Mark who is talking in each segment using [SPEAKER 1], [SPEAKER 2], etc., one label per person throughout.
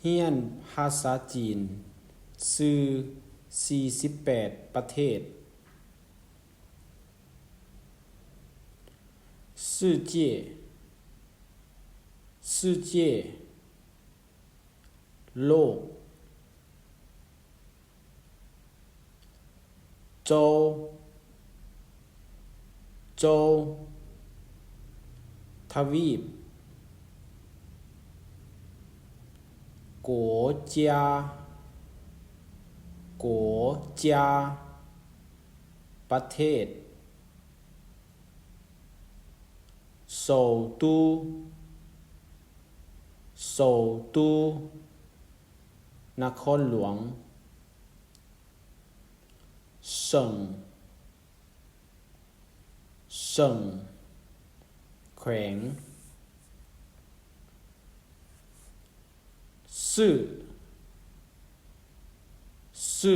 [SPEAKER 1] รียนภาษาจีนซื่อ48ประเทศ世界世界โลก州州ทวีป国家国家ประเทศ首都首都นครหลวง省省แขวง市市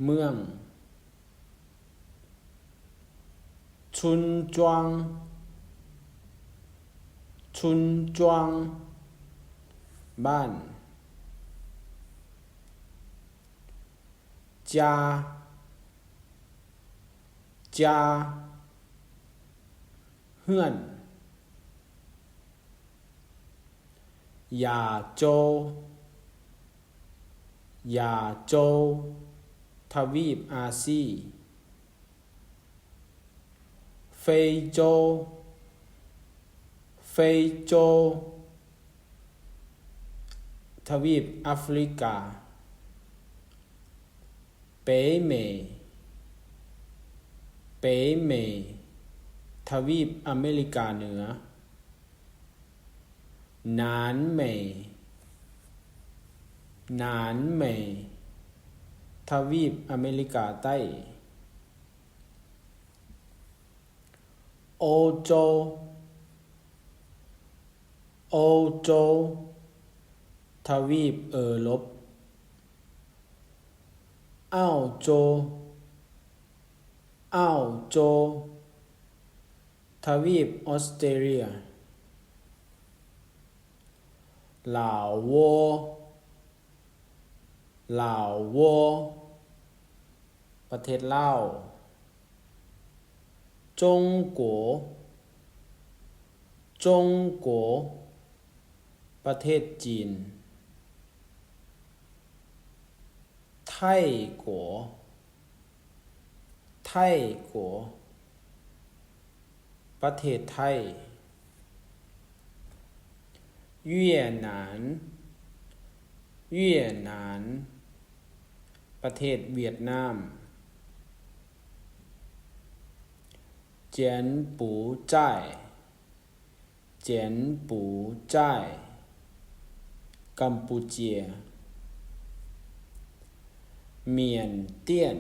[SPEAKER 1] เมือง村庄村庄บ้าน家家เฮือน亚洲亚洲ทวีปอาซี非洲非洲ทวีปแอฟริกา北美北美ทวีปอเมริกาเหนือ南美南美ทวีปอเมริกาใต้欧洲欧洲ทวีปยุโรป澳洲澳洲ทวีปออสเตรเลียลาวโวลาวโวประเทศลาวจงกัวจงกัวประเทศจีนไทยกัวไทยกัวประเทศไทยเวียดนามเวียดนามประเทศเวียดนามเจียนปูจ่ายเจียนปูจ่ายกัมพูเชียเมียนเตี้ยน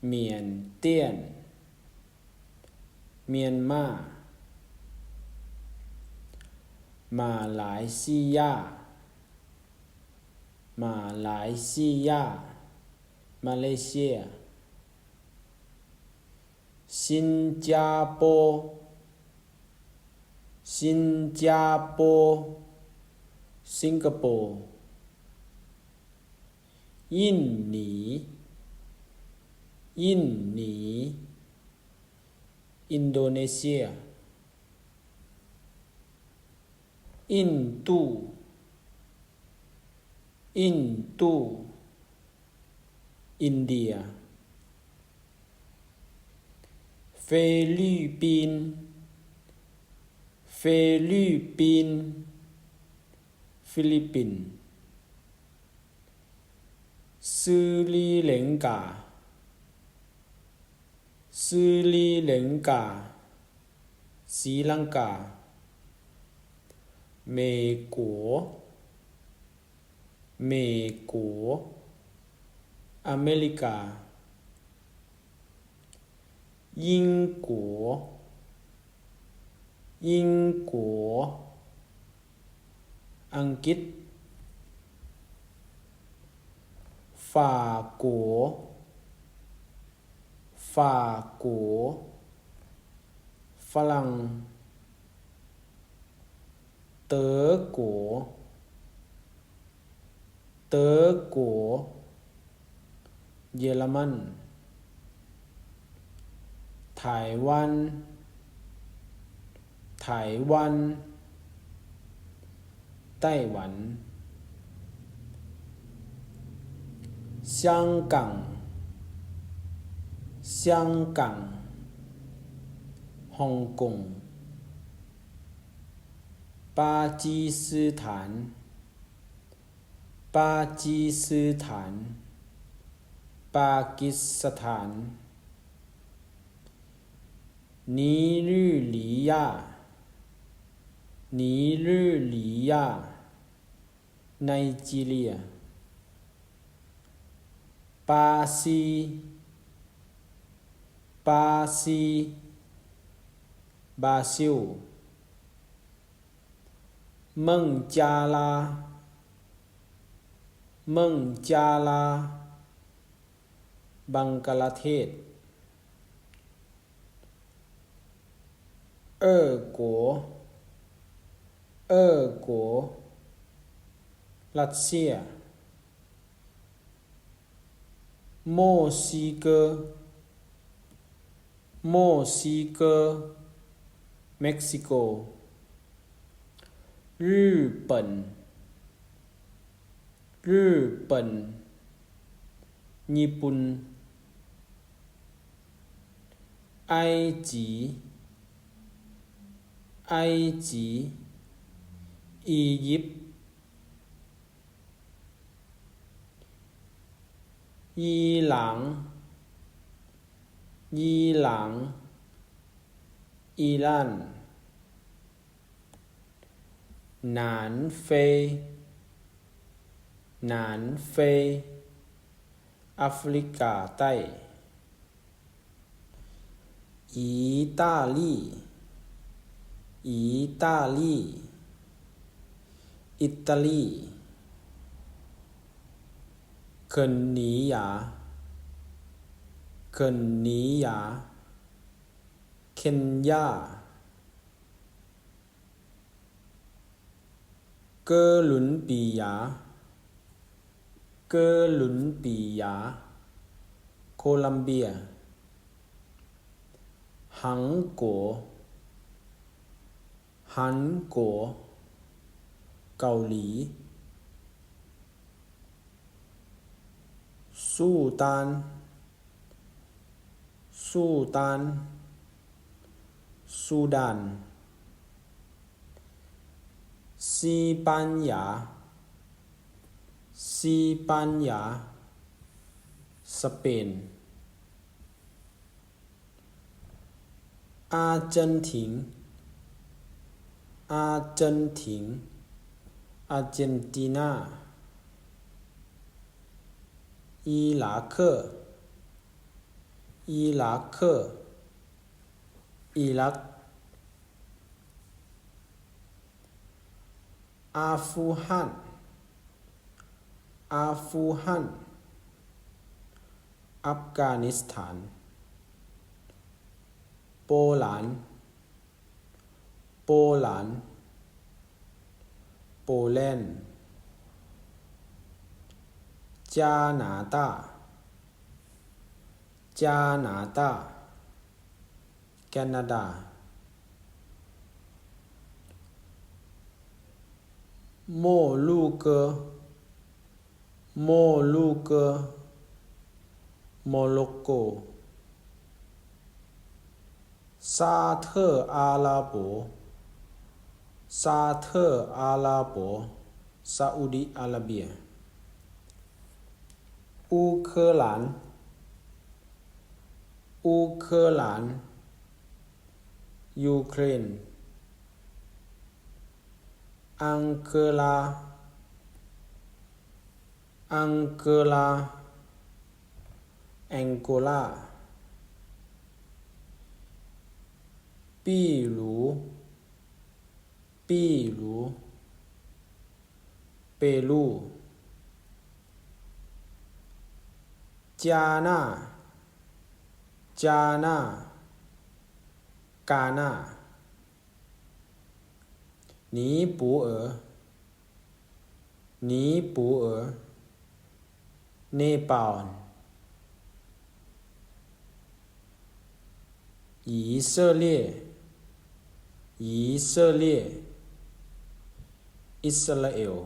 [SPEAKER 1] เมียนเตี้ยนเมียนมามาเลเซียมาเลเซียมาเลเซียสิงคโปร์สิงคโปร์สิงคโปร์印尼印尼อินโดนีเซียอินโดอินเดียฟิลิปปินส์ฟิลิปปินส์สรีลังกาศรีลังกา美国อเมริกา英国อังกฤษ法国ฝรั่ง德国德国เยอรมันไต้หวันไต้หวันไต้หวัน香港香港ฮ่องกงปากีสถานปากีสถานปากีสถานนิริลียานิริลียาไนจีเรียปาซีปาซีบราซิล孟加拉孟加拉บังกลาเทศ俄国俄国รัสเซีย墨西哥墨西哥เม็กซิโก日本日本ญี่ปุ่น埃及埃及อียิปต์伊朗伊朗อิหร่านหนานเฟยหนานเฟยแอฟริกาใต้อิตาลีอิตาลีอิตาลีเคนยาเคนยาเคนยา哥伦比亚哥伦比亚โคลัมเบีย韩国韩国เกาหลีซูดานซูดาน苏丹西班牙西班牙สเปนอาร์เจนตินอาร์เจนตินอาร์เจนตินาอิรักอิรักอิรักอาฟูฮันอาฟูฮันอัฟกานิสถานโปแลนด์โปแลนด์โปแลนด์加拿大加拿大แคนาดาโมลูเกโมลูเกโมร็อกโกซาเทอร์อาราโบซาเทอร์อาราโบซาอุดิอาระเบีย乌克兰乌克兰ยูเครนอังโกลาอังโกลาแองโกลา秘鲁秘鲁เปรูจาน่าจาน่ากาน่า尼泊尔，尼泊尔，Nepal，以色列，以色列，Israel。